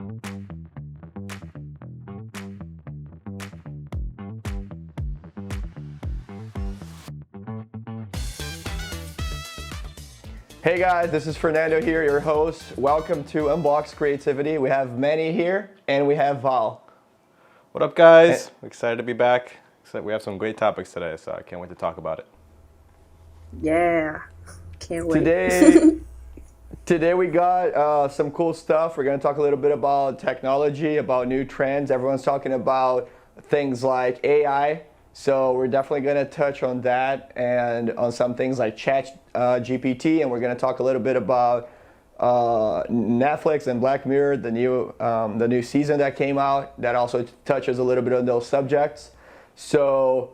Hey guys, this is Fernando here, your host. Welcome to Unboxed Creativity. We have Manny here and we have Val. What up, guys? Excited to be back. We have some great topics today, so I can't wait to talk about it. Yeah, can't wait. Today we got some cool stuff. We're going to talk a little bit about technology, about new trends. Everyone's talking about things like AI. So we're definitely going to touch on that and on some things like Chat GPT, and we're going to talk a little bit about Netflix and Black Mirror, the new season that came out that also touches a little bit on those subjects. So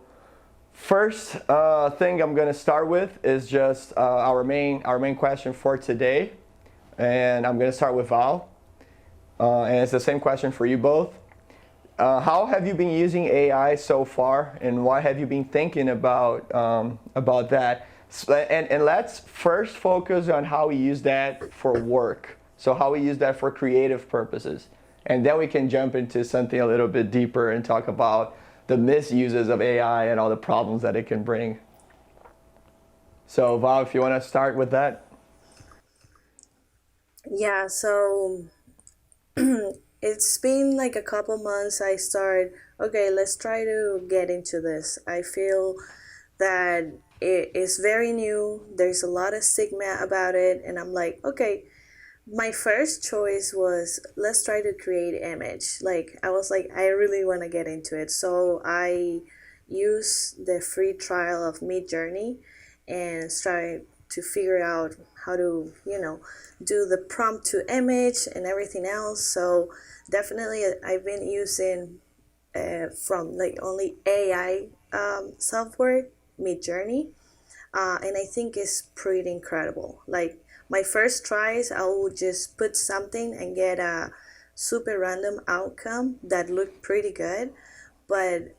first thing I'm going to start with is just our main question for today, and I'm going to start with Val, and it's the same question for you both. How have you been using AI so far, and what have you been thinking about that? And let's first focus on how we use that for work. So how we use that for creative purposes, and then we can jump into something a little bit deeper and talk about the misuses of AI and all the problems that it can bring. So Val, if you want to start with that. Yeah, so it's been like a couple months. I started, okay, let's try to get into this. I feel that it is very new. There's a lot of stigma about it. And I'm like, okay, my first choice was let's try to create image. Like, I was like, I really want to get into it. So I use the free trial of Midjourney and try to figure out how to, do the prompt to image and everything else. So definitely I've been using from like only AI software, Midjourney, and I think it's pretty incredible. Like my first tries, I would just put something and get a super random outcome that looked pretty good, but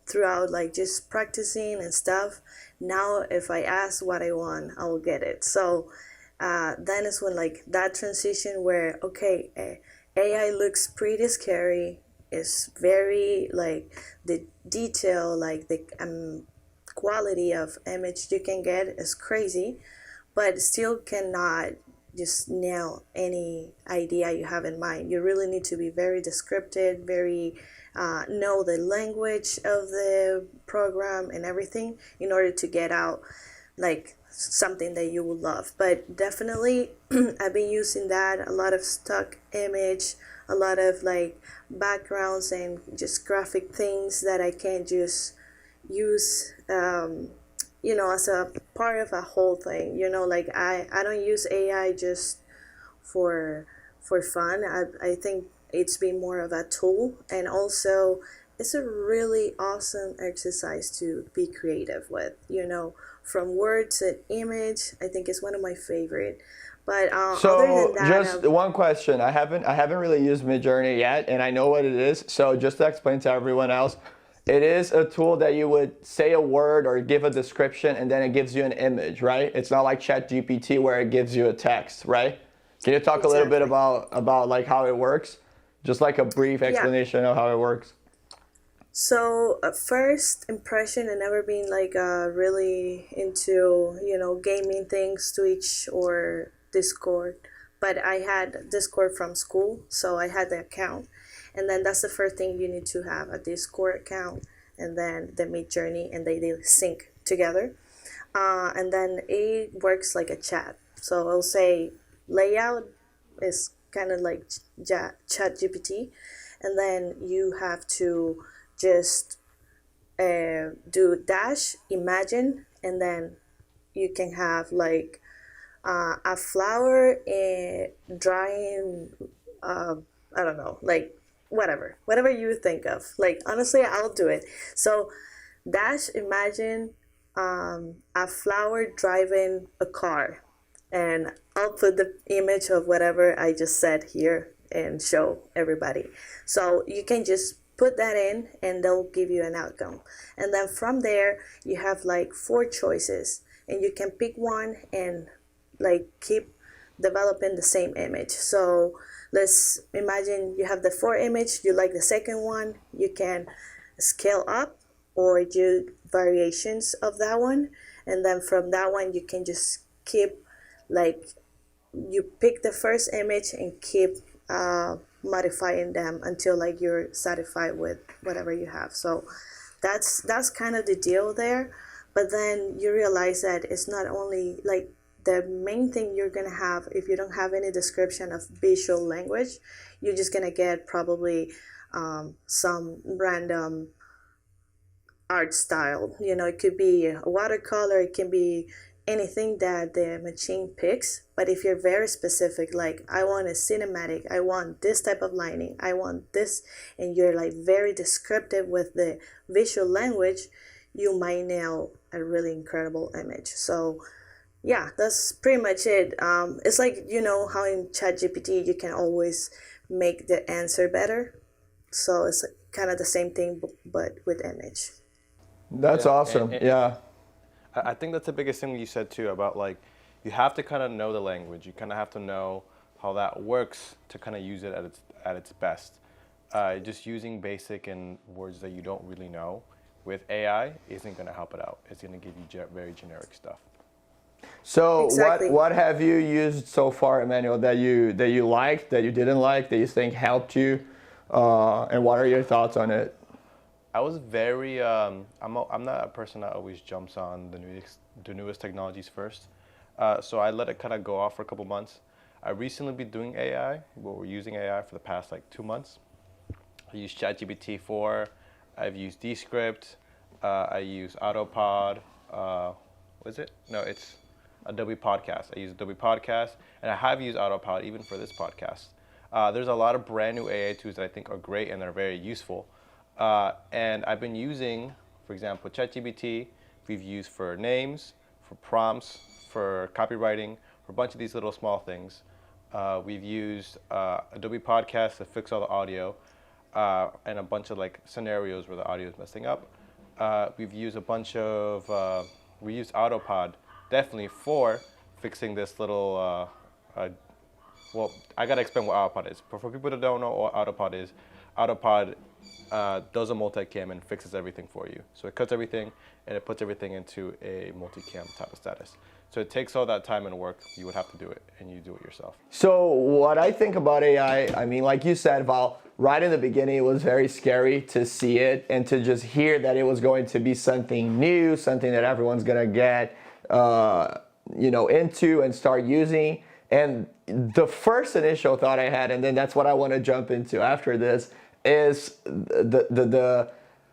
throughout like just practicing and stuff, now if I ask what I want, I will get it. So then is when like that transition where okay, AI looks pretty scary. It's very like the detail, like the quality of image you can get is crazy, but still cannot just nail any idea you have in mind. You really need to be very descriptive, very know the language of the program and everything in order to get out like something that you will love. But definitely I've been using that, a lot of stock image, a lot of like backgrounds and just graphic things that I can just use as a part of a whole thing. Like I don't use AI just for fun. I think it's been more of a tool, and also it's a really awesome exercise to be creative with, from words to image. I think it's one of my favorite. But So other than that, just one question. I haven't really used Midjourney yet, and I know what it is. So just to explain to everyone else, it is a tool that you would say a word or give a description, and then it gives you an image, right? It's not like ChatGPT where it gives you a text, right? Can you talk a little bit about like how it works? Just like a brief explanation of how it works. So first impression, I never been like really into gaming things, Twitch or Discord, but I had Discord from school, so I had the account, and then that's the first thing you need to have, a Discord account, and then the Midjourney, and they sync together, and then it works like a chat. So I'll say layout is kind of like Chat GPT, and then you have to just do dash imagine, and then you can have like a flower drawing, I don't know, like whatever you think of. Like honestly, I'll do it. So dash imagine a flower driving a car, and I'll put the image of whatever I just said here and show everybody. So you can just put that in and they'll give you an outcome. And then from there, you have like 4 choices, and you can pick one and like keep developing the same image. So let's imagine you have the four image, you like the second one, you can scale up or do variations of that one, and then from that one you can just keep, like, you pick the first image and keep modifying them until like you're satisfied with whatever you have. So that's kind of the deal there. But then you realize that it's not only like the main thing you're gonna have. If you don't have any description of visual language, you're just gonna get probably some random art style. It could be a watercolor, it can be anything that the machine picks. But if you're very specific, like, I want a cinematic, I want this type of lighting, I want this, and you're like very descriptive with the visual language, you might nail a really incredible image. So yeah, that's pretty much it. It's like, how in ChatGPT you can always make the answer better. So it's kind of the same thing, but with image. That's awesome. Yeah. I think that's the biggest thing you said too, about like, you have to kind of know the language. You kind of have to know how that works to kind of use it at its best. Just using basic and words that you don't really know with AI isn't going to help it out. It's going to give you very generic stuff. So Exactly. what have you used so far, Emmanuel, that you liked, that you didn't like, that you think helped you, and what are your thoughts on it? I was very, I'm not a person that always jumps on the newest technologies first. So I let it kind of go off for a couple months. I recently been doing AI. Well, we're using AI for the past like 2 months. I use ChatGPT 4. I've used Descript. I use Autopod. What is it? No, it's Adobe Podcast. I use Adobe Podcast, and I have used Autopod even for this podcast. There's a lot of brand new AI tools that I think are great and are very useful. And I've been using, for example, ChatGPT, we've used for names, for prompts, for copywriting, for a bunch of these little small things. We've used Adobe Podcast to fix all the audio, and a bunch of like scenarios where the audio is messing up. We've used a bunch of, we used Autopod definitely for fixing this little, well, I gotta explain what Autopod is. But for people that don't know what Autopod is, Autopod does a multicam and fixes everything for you. So it cuts everything and it puts everything into a multicam type of status. So it takes all that time and work. You would have to do it, and you do it yourself. So what I think about AI, I mean, like you said, Val, right in the beginning, it was very scary to see it and to just hear that it was going to be something new, something that everyone's gonna get, into and start using. And the first initial thought I had, and then that's what I want to jump into after this, is the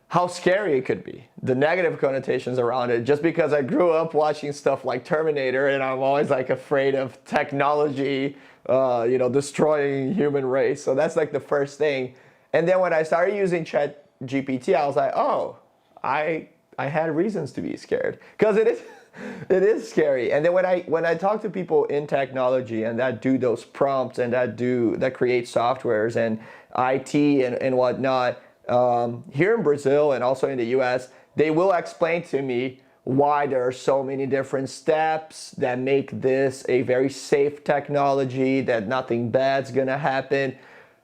how scary it could be, the negative connotations around it. Just because I grew up watching stuff like Terminator, and I'm always like afraid of technology, destroying human race. So that's like the first thing. And then when I started using ChatGPT, I was like, oh, I had reasons to be scared, because it is scary. And then when I talk to people in technology and that do those prompts and that create softwares and IT and whatnot, here in Brazil and also in the US, they will explain to me why there are so many different steps that make this a very safe technology, that nothing bad's gonna happen.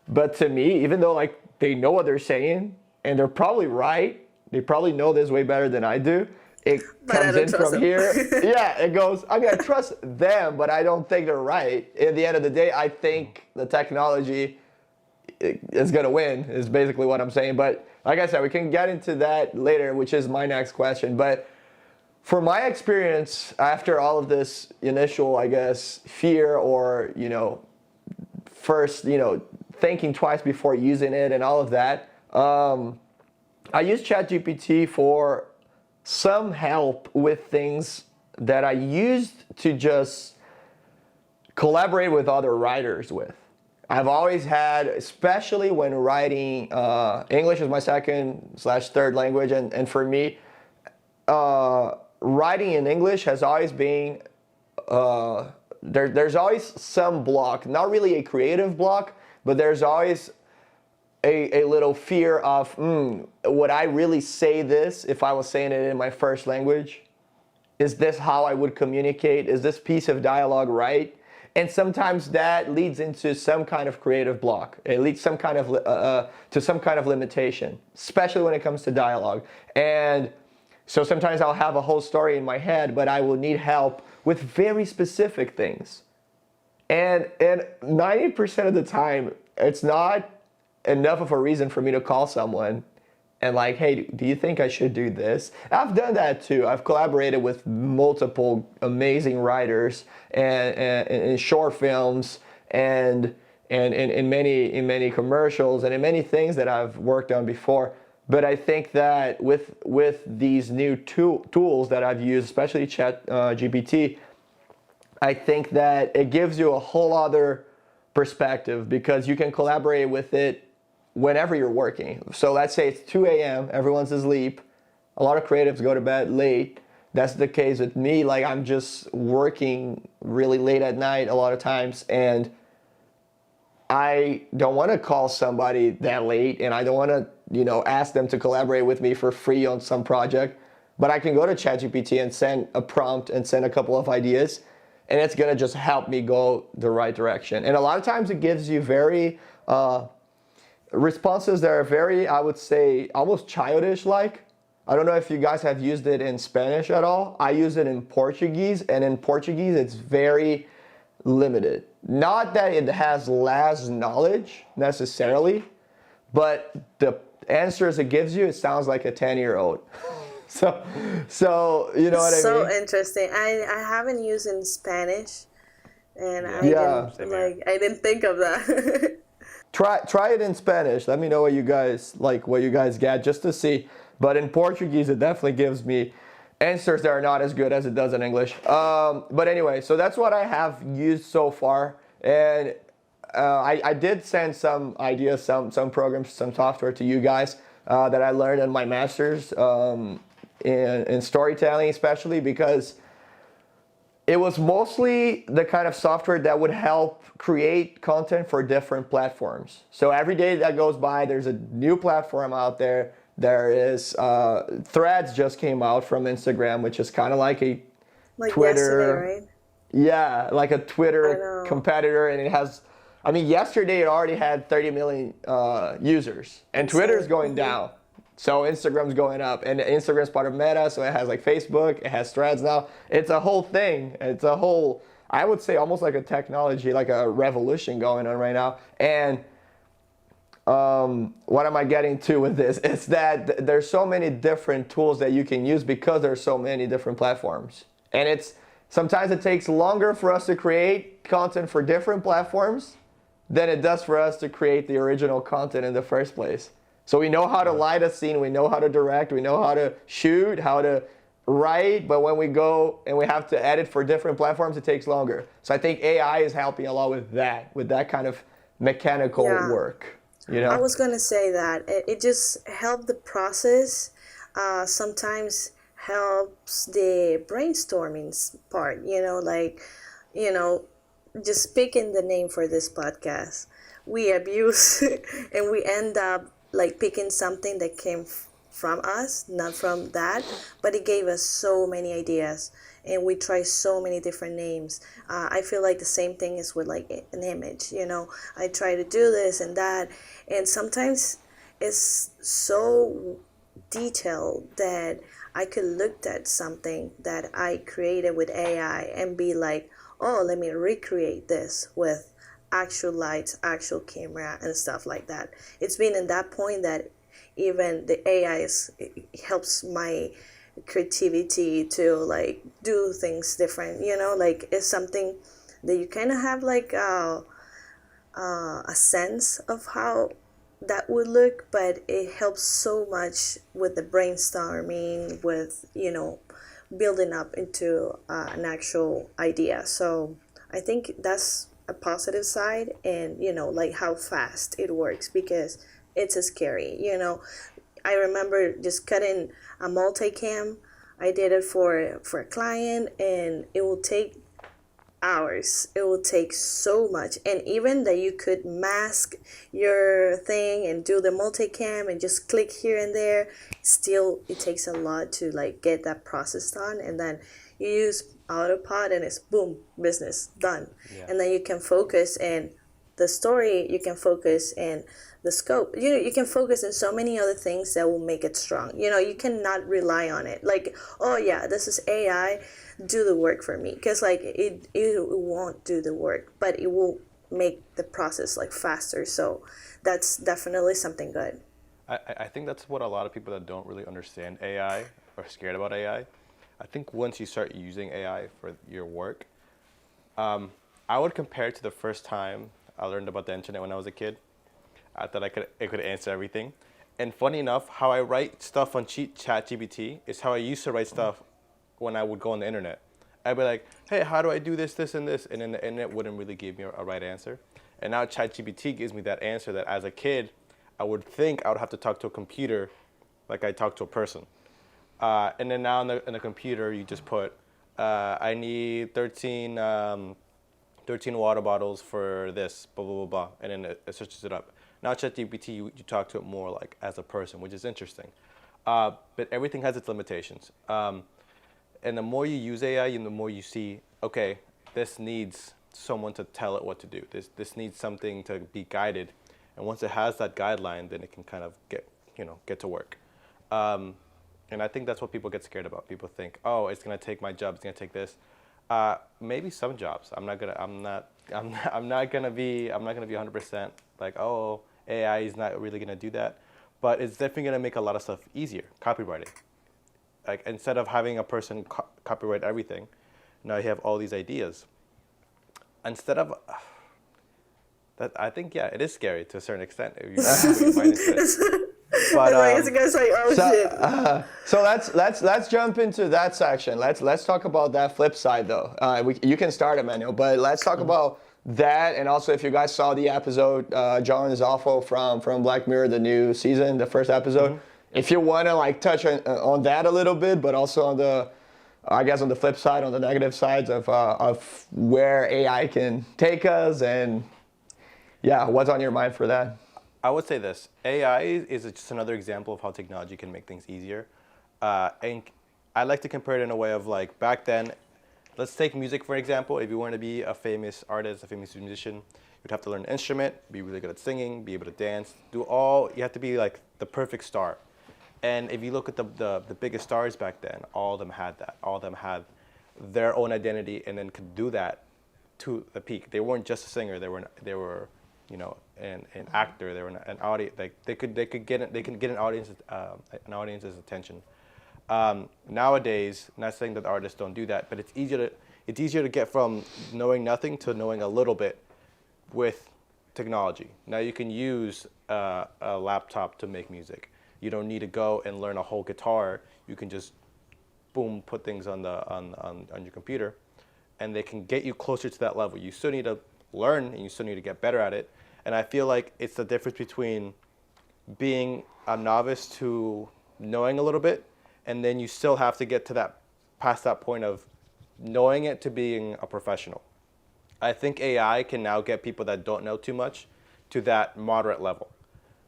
But to me, even though like they know what they're saying and they're probably right, they probably know this way better than I do, it comes in from here. Yeah, it goes, I mean, I trust them, but I don't think they're right. At the end of the day, I think the technology is going to win, is basically what I'm saying. But like I said, we can get into that later, which is my next question. But for my experience, after all of this initial, I guess, fear or, first, thinking twice before using it and all of that, I use ChatGPT for some help with things that I used to just collaborate with other writers with. I've always had, especially when writing, English is my second/third language, and for me, writing in English has always been, there's always some block, not really a creative block, but there's always a little fear of, would I really say this if I was saying it in my first language? Is this how I would communicate? Is this piece of dialogue right? and sometimes that leads into some kind of creative block. It leads some kind of to some kind of limitation, especially when it comes to dialogue. And so sometimes I'll have a whole story in my head, but I will need help with very specific things. And 90% of the time, it's not enough of a reason for me to call someone and like, hey, do you think I should do this? I've done that too. I've collaborated with multiple amazing writers and in short films and in many commercials and in many things that I've worked on before. But I think that with these new tools that I've used, especially Chat GPT, I think that it gives you a whole other perspective because you can collaborate with it whenever you're working. So let's say it's 2 a.m., everyone's asleep. A lot of creatives go to bed late. That's the case with me. Like I'm just working really late at night a lot of times, and I don't want to call somebody that late, and I don't want to, ask them to collaborate with me for free on some project. But I can go to ChatGPT and send a prompt and send a couple of ideas, and it's gonna just help me go the right direction. And a lot of times it gives you very responses that are very, I would say, almost childish-like. I don't know if you guys have used it in Spanish at all. I use it in Portuguese, and in Portuguese it's very limited. Not that it has less knowledge necessarily, but the answers it gives you, it sounds like a 10-year-old. So you know what I mean? So interesting. I haven't used in Spanish, and Yeah. I didn't think of that. Try it in Spanish. Let me know what you guys get just to see. But in Portuguese, it definitely gives me answers that are not as good as it does in English. But anyway, so that's what I have used so far. And I did send some ideas, some programs, some software to you guys that I learned in my master's in storytelling, especially because it was mostly the kind of software that would help create content for different platforms. So every day that goes by, there's a new platform out there. There is Threads just came out from Instagram, which is kind of like a Twitter. Yesterday, right? Yeah, like a Twitter competitor, and it has. I mean, yesterday it already had 30 million users, and Twitter's going down. So Instagram's going up, and Instagram's part of Meta, so it has like Facebook, it has Threads now. It's a whole thing. It's a whole, I would say almost like a technology, like a revolution going on right now. And what am I getting to with this? It's that there's so many different tools that you can use because there's so many different platforms. And sometimes it takes longer for us to create content for different platforms than it does for us to create the original content in the first place. So we know how to light a scene, we know how to direct, we know how to shoot, how to write, but when we go and we have to edit for different platforms, it takes longer. So I think AI is helping a lot with that kind of mechanical work. I was going to say that it just helped the process, sometimes helps the brainstorming part, just picking the name for this podcast. We abuse and we end up like picking something that came from us, not from that, but it gave us so many ideas and we try so many different names. I feel like the same thing is with like an image, I try to do this and that, and sometimes it's so detailed that I could look at something that I created with AI and be like, oh, let me recreate this with actual lights, actual camera, and stuff like that. It's been in that point that even the AI helps my creativity to like do things different. Like it's something that you kind of have like a sense of how that would look, but it helps so much with the brainstorming, with building up into an actual idea. So I think that's a positive side, and like how fast it works, because it's scary. I remember just cutting a multicam. I did it for a client, and it will take hours. It will take so much, and even that you could mask your thing and do the multicam and just click here and there, still it takes a lot to like get that process done. And then you use autopilot and it's boom, business done. Yeah. And then you can focus in the story, you can focus in the scope. You can focus in so many other things that will make it strong. You cannot rely on it. Like, oh yeah, this is AI, do the work for me. Because like it won't do the work, but it will make the process like faster. So that's definitely something good. I think that's what a lot of people that don't really understand AI are scared about AI. I think once you start using AI for your work, I would compare it to the first time I learned about the internet when I was a kid. I thought it could answer everything. And funny enough, how I write stuff on ChatGPT is how I used to write stuff when I would go on the internet. I'd be like, hey, how do I do this, this, and this? And then the internet wouldn't really give me a right answer. And now ChatGPT gives me that answer that as a kid, I would think I would have to talk to a computer like I talk to a person. And then now in the computer, you just put, I need 13 water bottles for this, blah, blah, blah, blah. And then it searches it up. Now ChatGPT, you talk to it more like as a person, which is interesting. But everything has its limitations. And the more you use AI, and the more you see, okay, this needs someone to tell it what to do. This needs something to be guided. And once it has that guideline, then it can kind of get to work. And I think that's what people get scared about. People think, oh, it's gonna take my job. It's gonna take this. Maybe some jobs. I'm not gonna be 100% like, oh, AI is not really gonna do that. But it's definitely gonna make a lot of stuff easier. Copywriting. Like instead of having a person copyright everything, now you have all these ideas. Instead of that, I think it is scary to a certain extent. If you put your mind into it. But It's gonna say, oh shit. so let's jump into that section. Let's talk about that flip side though. You can start, Emmanuel, but let's talk about that, and also if you guys saw the episode, John is awful from Black Mirror, the new season, the first episode. If you want to like touch on that a little bit, but also on the, I guess on the flip side, on the negative sides of where AI can take us, and what's on your mind for that? I would say this. AI is just another example of how technology can make things easier. And I like to compare it in a way of like back then, let's take music for example. If you want to be a famous artist, a famous musician, you'd have to learn an instrument, be really good at singing, be able to dance, you have to be like the perfect star. And if you look at the biggest stars back then, all of them had that. All of them had their own identity and then could do that to the peak. They weren't just a singer. They were an actor. They were an audience. Like they could get an audience's attention. Nowadays, not saying that artists don't do that, but it's easier to get from knowing nothing to knowing a little bit with technology. Now you can use a laptop to make music. You don't need to go and learn a whole guitar. You can just boom, put things on your computer, and they can get you closer to that level. You still need to learn, and you still need to get better at it. And I feel like it's the difference between being a novice to knowing a little bit, and then you still have to get to past that point of knowing it to being a professional. I think AI can now get people that don't know too much to that moderate level.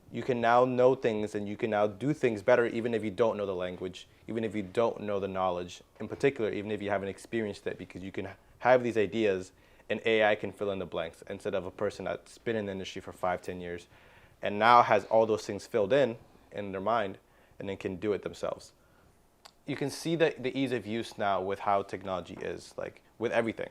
You can now know things, and you can now do things better even if you don't know the language, even if you don't know the knowledge, in particular, even if you haven't experienced it, because you can have these ideas and AI can fill in the blanks instead of a person that's been in the industry for 5-10 years and now has all those things filled in their mind and then can do it themselves. You can see the ease of use now with how technology is, like with everything.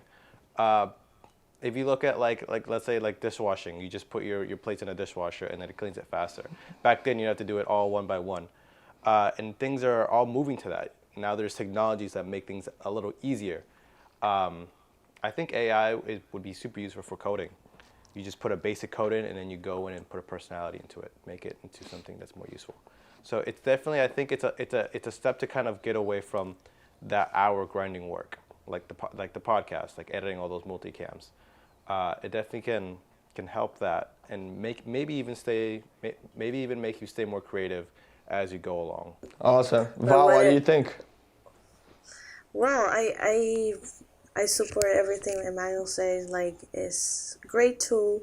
If you look at like let's say like dishwashing, you just put your plates in a dishwasher and then it cleans it faster. Back then you have to do it all one by one. And things are all moving to that. Now there's technologies that make things a little easier. I think AI would be super useful for coding. You just put a basic code in and then you go in and put a personality into it, make it into something that's more useful. So it's definitely, I think it's a step to kind of get away from that hour grinding work, like the podcast, like editing all those multicams. It definitely can help that and maybe even make you stay more creative as you go along. Awesome. Val, what do you think? Well, I support everything Emmanuel says. Like, it's a great tool.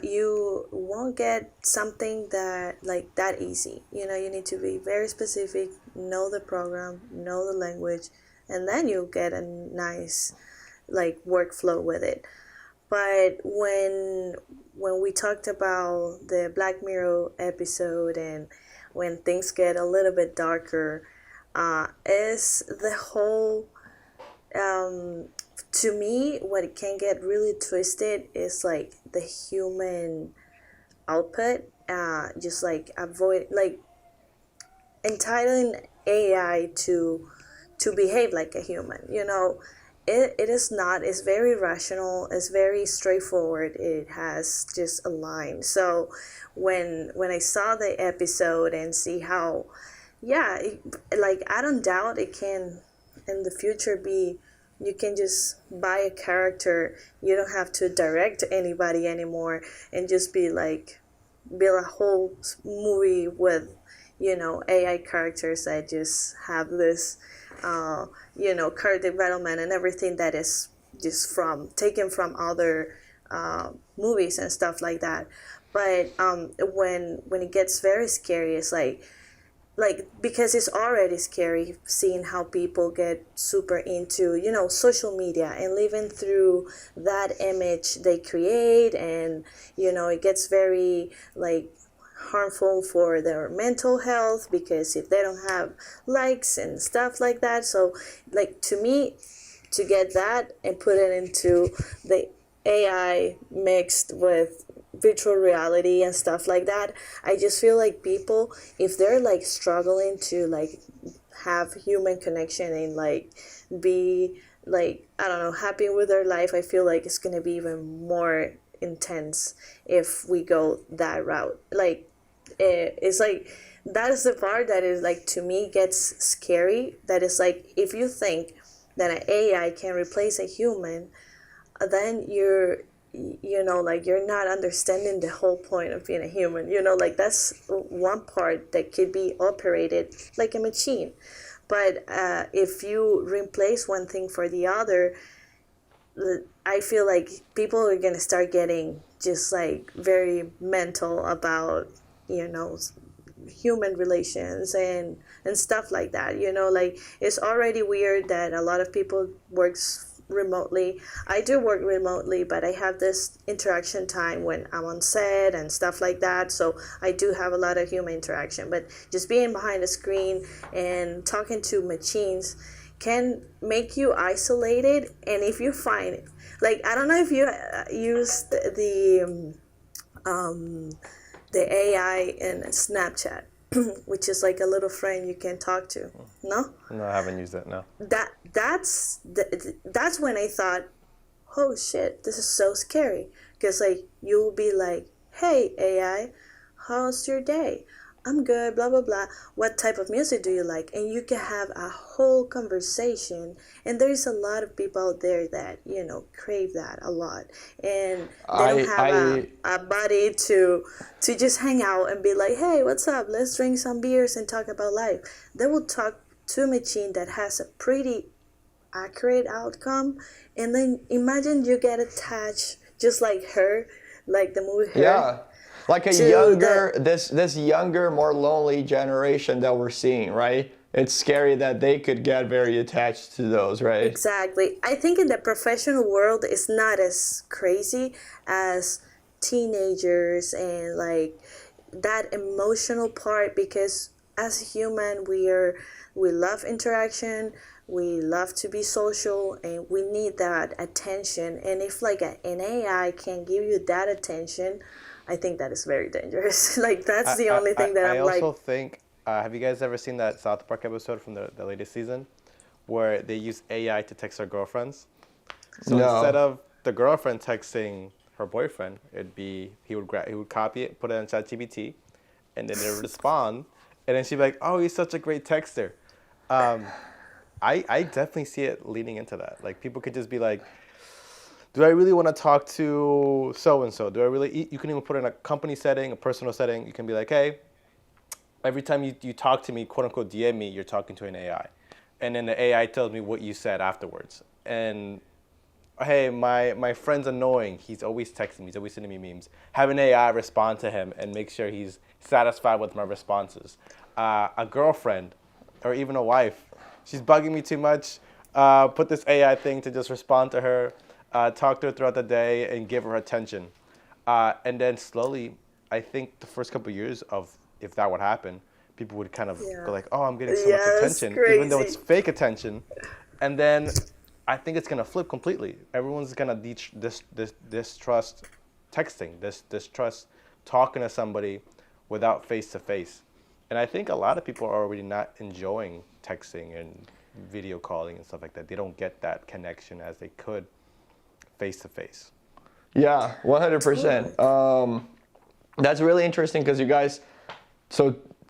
You won't get something that easy. You need to be very specific, know the program, know the language, and then you'll get a nice like workflow with it. But when we talked about the Black Mirror episode, and when things get a little bit darker, is the whole to me, what it can get really twisted is like the human output, just like avoid like entitling AI to behave like a human. It is not. It's very rational. It's very straightforward. It has just a line. So when I saw the episode and see how, yeah, like I don't doubt it can in the future be, you can just buy a character. You don't have to direct anybody anymore, and just be like build a whole movie with AI characters that just have this character development and everything that is just from taken from other movies and stuff like that. But when it gets very scary, it's like because it's already scary seeing how people get super into social media and living through that image they create, and it gets very like harmful for their mental health, because if they don't have likes and stuff like that. So like to me, to get that and put it into the AI mixed with virtual reality and stuff like that, I just feel like people, if they're like struggling to like have human connection and like be like, I don't know, happy with their life, I feel like it's gonna be even more intense if we go that route. Like it's like that is the part that is like, to me, gets scary. That is like, if you think that an AI can replace a human, then like you're not understanding the whole point of being a human. Like that's one part that could be operated like a machine. But if you replace one thing for the other, I feel like people are gonna start getting just like very mental about human relations and stuff like that. Like it's already weird that a lot of people works remotely. I do work remotely, but I have this interaction time when I'm on set and stuff like that, so I do have a lot of human interaction. But just being behind a screen and talking to machines can make you isolated. And if you find, like, I don't know if you used the AI in Snapchat, which is like a little friend you can talk to. No? No, I haven't used it. No. That's when I thought, oh shit, this is so scary. Because like you'll be like, hey AI, how's your day? I'm good, blah blah blah. What type of music do you like? And you can have a whole conversation. And there's a lot of people out there that crave that a lot, and they don't have a buddy to just hang out and be like, hey, what's up? Let's drink some beers and talk about life. They will talk to a machine that has a pretty accurate outcome, and then imagine you get attached just like Her, like the movie Her. Yeah. Like a younger, this younger, more lonely generation that we're seeing, right? It's scary that they could get very attached to those, right? Exactly. I think in the professional world, it's not as crazy as teenagers and like that emotional part, because as a human, we love interaction, we love to be social, and we need that attention. And if like an AI can give you that attention, I think that is very dangerous. Like that's the only thing that I'm like. I also think, have you guys ever seen that South Park episode from the latest season, where they use AI to text their girlfriends? So No. instead of the girlfriend texting her boyfriend, he would copy it, put it on ChatGPT, and then it would respond, and then she'd be like, "Oh, he's such a great texter." I definitely see it leading into that. Like people could just be like, do I really want to talk to so-and-so? Do I really? You can even put it in a company setting, a personal setting. You can be like, hey, every time you talk to me, quote unquote, DM me, you're talking to an AI. And then the AI tells me what you said afterwards. And hey, my friend's annoying. He's always texting me. He's always sending me memes. Have an AI respond to him and make sure he's satisfied with my responses. A girlfriend or even a wife, she's bugging me too much. put this AI thing to just respond to her, talk to her throughout the day, and give her attention. And then slowly, I think the first couple of years of if that would happen, people would kind of go like, "Oh, I'm getting so much Yes, attention," crazy. even though it's fake attention. And then I think it's gonna flip completely. Everyone's gonna distrust texting, distrust talking to somebody without face to face. And I think a lot of people are already not enjoying texting and video calling and stuff like that. They don't get that connection as they could face to face. Yeah, 100%. That's really interesting because you guys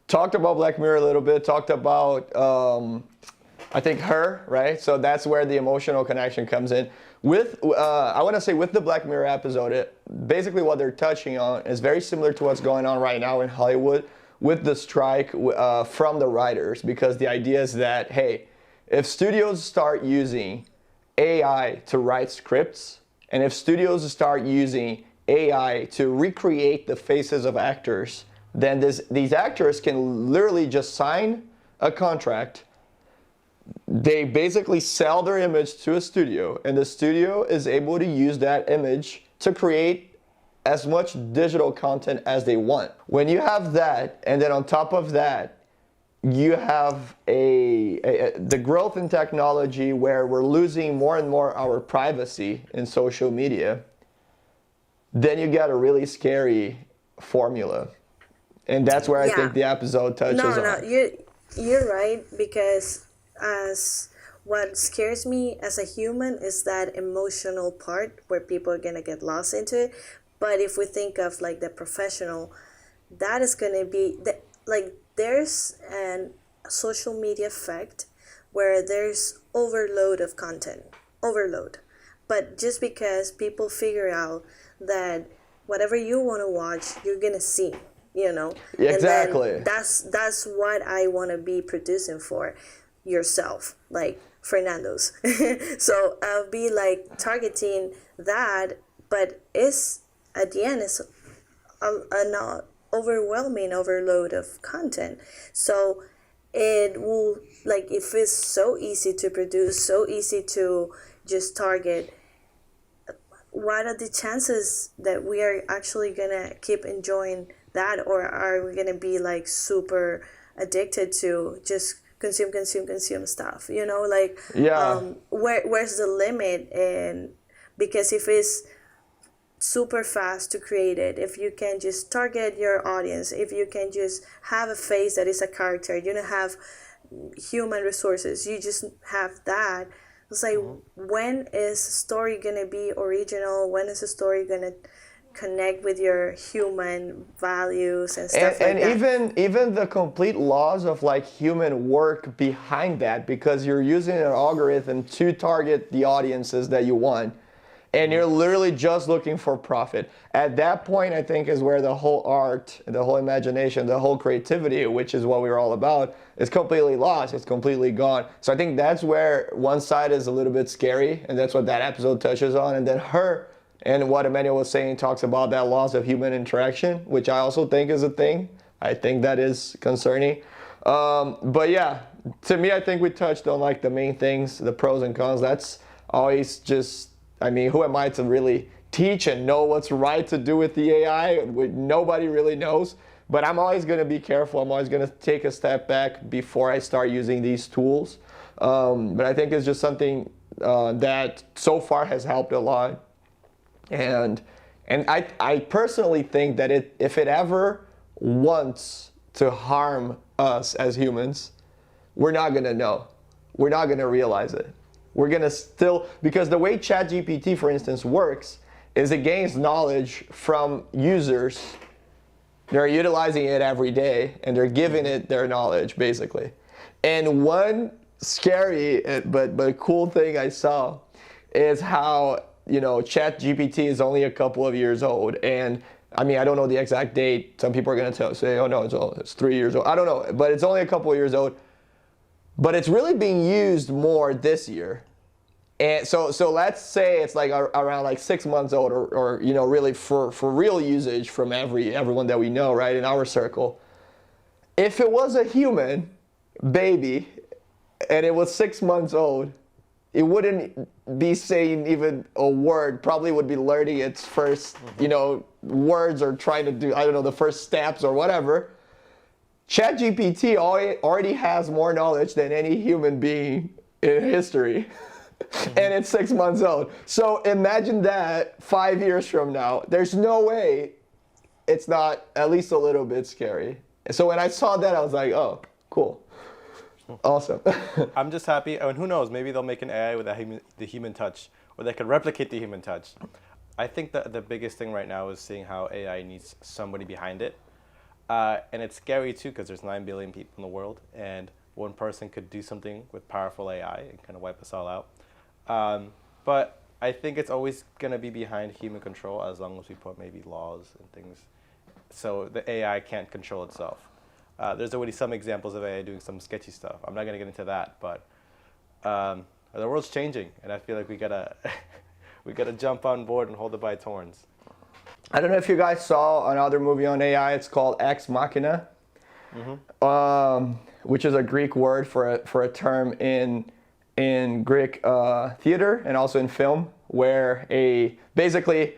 talked about Black Mirror a little bit, talked about I think her, right? So that's where the emotional connection comes in. With I want to say with the Black Mirror episode, basically what they're touching on is very similar to what's going on right now in Hollywood with the strike from the writers, because the idea is that, hey, if studios start using AI to write scripts, and if studios start using AI to recreate the faces of actors, then these actors can literally just sign a contract. They basically sell their image to a studio, and the studio is able to use that image to create as much digital content as they want. When you have that, and then on top of that, you have the growth in technology where we're losing more and more our privacy in social media, then you get a really scary formula. And that's where I think the episode touches on. No, you're right, because as what scares me as a human is that emotional part where people are gonna get lost into it. But if we think of like the professional, that is gonna be like there's an social media effect where there's overload of content, but just because people figure out that whatever you want to watch you're gonna see, Exactly. and then that's what I want to be producing for yourself, like Fernando's. So I'll be like targeting that, but it's at the end it's an overwhelming overload of content. So it will, like, if it's so easy to produce, so easy to just target, what are the chances that we are actually gonna keep enjoying that, or are we gonna be like super addicted to just consume stuff, like where's the limit? And because if it's super fast to create it, if you can just target your audience, if you can just have a face that is a character, you don't have human resources, you just have that. It's like, when is a story gonna be original? When is a story gonna connect with your human values and stuff like that? And even the complete laws of like human work behind that, because you're using an algorithm to target the audiences that you want. And you're literally just looking for profit. At that point, I think, is where the whole art, the whole imagination, the whole creativity, which is what we're all about, is completely lost. It's completely gone. So I think that's where one side is a little bit scary, and that's what that episode touches on. And then her, and what Emmanuel was saying, talks about that loss of human interaction, which I also think is a thing. I think that is concerning. But yeah, to me, I think we touched on like the main things, the pros and cons. That's always just, I mean, who am I to really teach and know what's right to do with the AI? Nobody really knows. But I'm always going to be careful. I'm always going to take a step back before I start using these tools. But I think it's just something that so far has helped a lot. And I personally think that if it ever wants to harm us as humans, we're not going to know. We're not going to realize it. We're going to still, because the way ChatGPT, for instance, works is it gains knowledge from users. They're utilizing it every day, and they're giving it their knowledge, basically. And one scary but cool thing I saw is how, ChatGPT is only a couple of years old. And I mean, I don't know the exact date. Some people are going to say, oh, no, it's 3 years old. I don't know, but it's only a couple of years old. But it's really being used more this year. And so let's say it's like around like 6 months old, or really for real usage from everyone that we know, right, in our circle. If it was a human baby and it was 6 months old, it wouldn't be saying even a word, probably would be learning its first, words or trying to do, I don't know, the first steps or whatever. ChatGPT already has more knowledge than any human being in history. And it's 6 months old. So imagine that 5 years from now. There's no way it's not at least a little bit scary. So when I saw that, I was like, oh, cool. Awesome. I'm just happy, and who knows, maybe they'll make an AI with the human touch, or they could replicate the human touch. I think that the biggest thing right now is seeing how AI needs somebody behind it. And it's scary too, because there's 9 billion people in the world, and one person could do something with powerful AI and kind of wipe us all out. But I think it's always going to be behind human control as long as we put maybe laws and things so the AI can't control itself. There's already some examples of AI doing some sketchy stuff. I'm not going to get into that, but the world's changing, and I feel like we gotta we gotta jump on board and hold it by its horns. I don't know if you guys saw another movie on AI. It's called Ex Machina, which is a Greek word for a term in Greek theater and also in film, where basically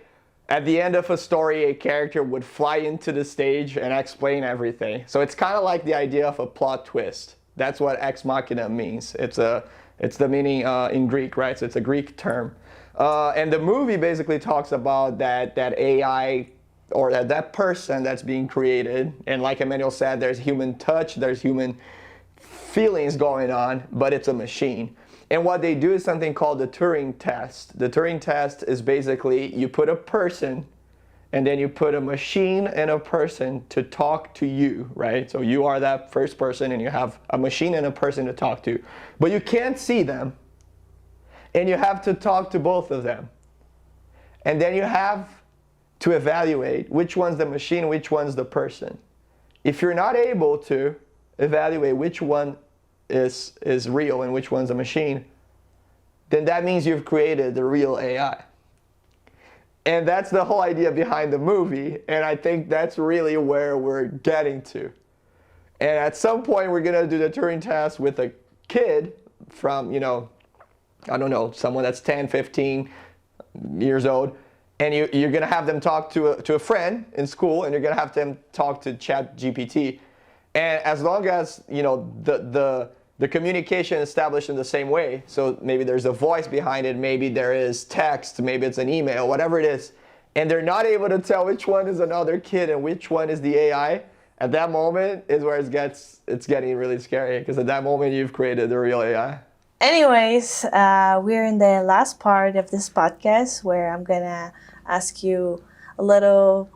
at the end of a story, a character would fly into the stage and explain everything. So it's kind of like the idea of a plot twist. That's what Ex Machina means. It's the meaning in Greek, right? So it's a Greek term. And the movie basically talks about that AI or that person that's being created. And like Emmanuel said, there's human touch, there's human feelings going on, but it's a machine. And what they do is something called the Turing test. The Turing test is basically you put a person and then you put a machine and a person to talk to you, right? So you are that first person and you have a machine and a person to talk to. But you can't see them. And you have to talk to both of them. And then you have to evaluate which one's the machine, which one's the person. If you're not able to evaluate which one is real and which one's a machine, then that means you've created the real AI. And that's the whole idea behind the movie, and I think that's really where we're getting to. And at some point we're gonna do the Turing test with a kid from, I don't know, someone that's 10, 15 years old, and you're gonna have them talk to a friend in school, and you're gonna have them talk to ChatGPT. And as long as the communication is established in the same way, so maybe there's a voice behind it, maybe there is text, maybe it's an email, whatever it is, and they're not able to tell which one is another kid and which one is the AI, at that moment is where it's getting really scary, because at that moment you've created the real AI. Anyways, we're in the last part of this podcast where I'm gonna ask you a little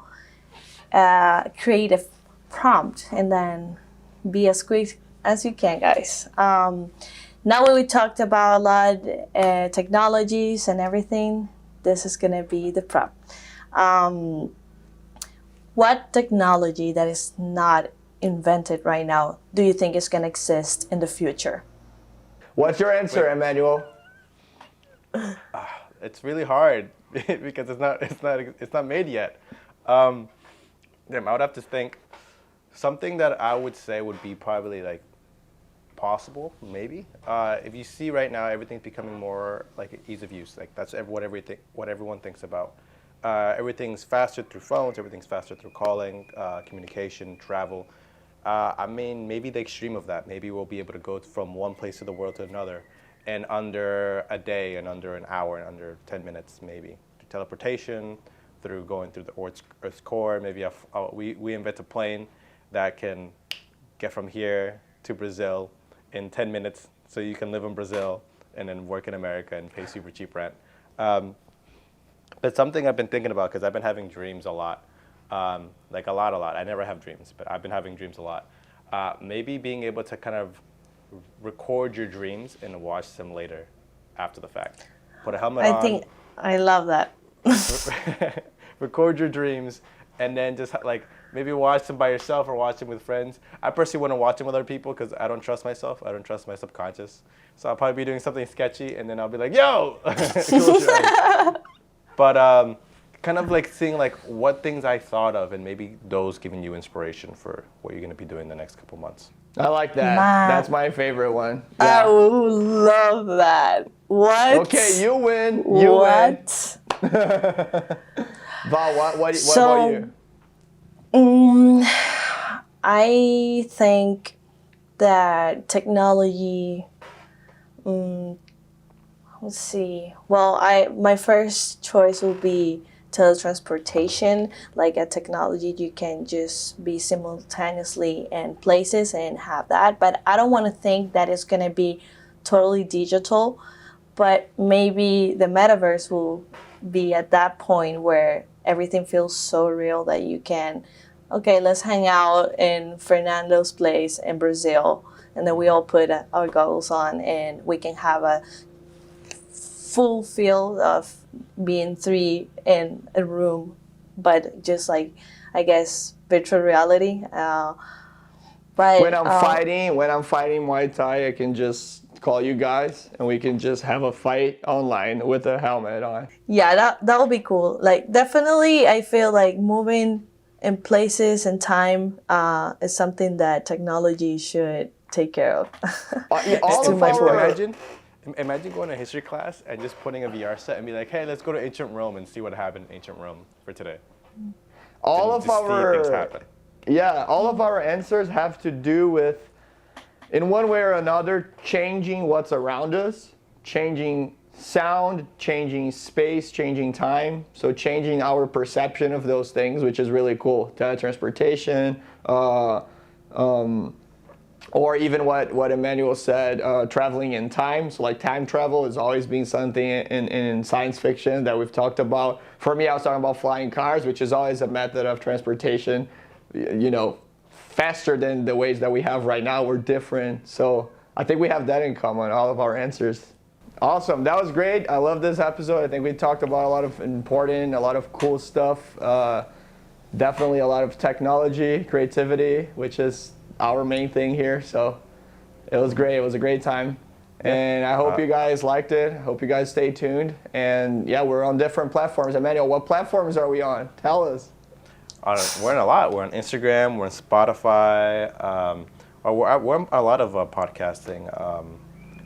creative prompt and then be as quick as you can, guys. Now that we talked about a lot technologies and everything, this is gonna be the prompt. What technology that is not invented right now do you think is gonna exist in the future? What's your answer, Emmanuel? It's really hard because it's not made yet. I would have to think. Something that I would say would be probably like possible, maybe. If you see right now, everything's becoming more like ease of use. Like that's what everyone thinks about. Everything's faster through phones. Everything's faster through calling, communication, travel. I mean, maybe the extreme of that. Maybe we'll be able to go from one place of the world to another in under a day, and under an hour, and under 10 minutes, maybe. Through teleportation, through going through the Earth's core. Maybe we invent a plane that can get from here to Brazil in 10 minutes, so you can live in Brazil and then work in America and pay super cheap rent. But something I've been thinking about, because I've been having dreams a lot. Like a lot. I never have dreams, but I've been having dreams a lot. Maybe being able to kind of record your dreams and watch them later after the fact. Put a helmet on. I think I love that. Record your dreams and then just like maybe watch them by yourself or watch them with friends. I personally wouldn't watch them with other people because I don't trust myself. I don't trust my subconscious. So I'll probably be doing something sketchy and then I'll be like, yo! But kind of like seeing like what things I thought of, and maybe those giving you inspiration for what you're going to be doing the next couple months. I like that. Man. That's my favorite one. I Yeah. would love that. What? Okay, you win. You what? win. Val, what So, about you? I think that technology. Let's see. Well, my first choice would be teletransportation. Like a technology, you can just be simultaneously in places and have that. But I don't want to think that it's gonna be totally digital. But maybe the metaverse will be at that point where everything feels so real that you can, okay, let's hang out in Fernando's place in Brazil, and then we all put our goggles on and we can have a full feel of being three in a room, but just like, I guess, virtual reality. But When I'm fighting Muay Thai, I can just call you guys and we can just have a fight online with a helmet on. yeah, that would be cool. Like, definitely, I feel like moving in places and time is something that technology should take care of. All too of much our- work. Imagine going to history class and just putting a VR set and be like, hey, let's go to ancient Rome and see what happened in ancient Rome for today. all And of just see things our happen. Yeah, all of our answers have to do with, in one way or another, changing what's around us, changing sound, changing space, changing time. So changing our perception of those things, which is really cool. Teletransportation, or even what Emmanuel said, traveling in time. So like time travel has always been something in science fiction that we've talked about. For me, I was talking about flying cars, which is always a method of transportation, you know, faster than the ways that we have right now. We're different. So I think we have that in common, all of our answers. Awesome, that was great. I love this episode. I think we talked about a lot of important, a lot of cool stuff. Definitely a lot of technology, creativity, which is our main thing here. So it was great. It was a great time. And I hope you guys liked it. Hope you guys stay tuned. And yeah, we're on different platforms. Emmanuel, what platforms are we on? Tell us. We're in a lot. We're on Instagram. We're on Spotify. We're on a lot of podcasting.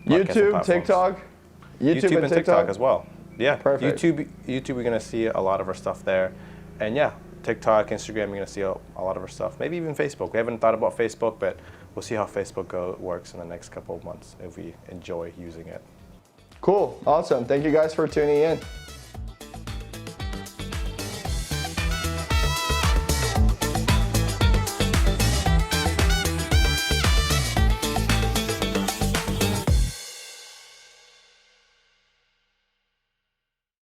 YouTube, platforms. TikTok. YouTube and TikTok as well. Yeah, Perfect. YouTube, you're gonna see a lot of our stuff there, and yeah, TikTok, Instagram, you're gonna see a lot of our stuff. Maybe even Facebook. We haven't thought about Facebook, but we'll see how Facebook works in the next couple of months if we enjoy using it. Cool. Awesome. Thank you guys for tuning in.